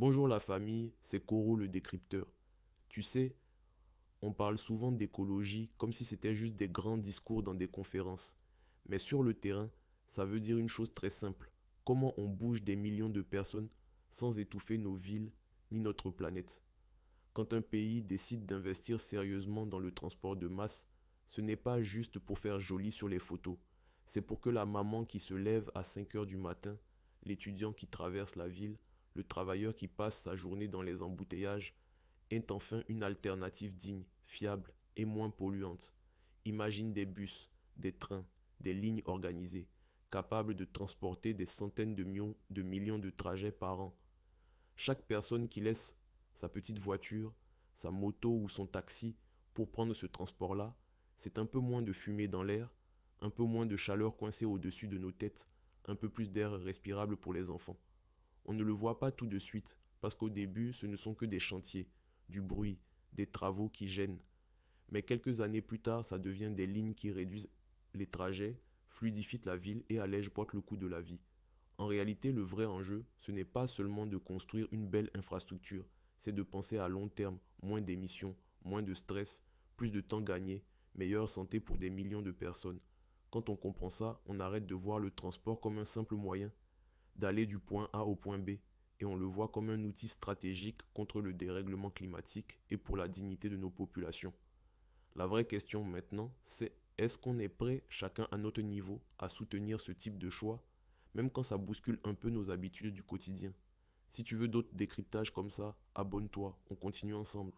Bonjour la famille, c'est Koro le décrypteur. Tu sais, on parle souvent d'écologie comme si c'était juste des grands discours dans des conférences. Mais sur le terrain, ça veut dire une chose très simple. Comment on bouge des millions de personnes sans étouffer nos villes ni notre planète. Quand un pays décide d'investir sérieusement dans le transport de masse, ce n'est pas juste pour faire joli sur les photos. C'est pour que la maman qui se lève à 5 heures du matin, l'étudiant qui traverse la ville, le travailleur qui passe sa journée dans les embouteillages, ait enfin une alternative digne, fiable et moins polluante. Imagine des bus, des trains, des lignes organisées, capables de transporter des centaines de millions de trajets par an. Chaque personne qui laisse sa petite voiture, sa moto ou son taxi pour prendre ce transport-là, c'est un peu moins de fumée dans l'air, un peu moins de chaleur coincée au-dessus de nos têtes, un peu plus d'air respirable pour les enfants. On ne le voit pas tout de suite, parce qu'au début, ce ne sont que des chantiers, du bruit, des travaux qui gênent. Mais quelques années plus tard, ça devient des lignes qui réduisent les trajets, fluidifient la ville et allègent poitent le coût de la vie. En réalité, le vrai enjeu, ce n'est pas seulement de construire une belle infrastructure, c'est de penser à long terme, moins d'émissions, moins de stress, plus de temps gagné, meilleure santé pour des millions de personnes. Quand on comprend ça, on arrête de voir le transport comme un simple moyen d'aller du point A au point B, et on le voit comme un outil stratégique contre le dérèglement climatique et pour la dignité de nos populations. La vraie question maintenant, c'est est-ce qu'on est prêt, chacun à notre niveau, à soutenir ce type de choix, même quand ça bouscule un peu nos habitudes du quotidien. Si tu veux d'autres décryptages comme ça, abonne-toi, on continue ensemble.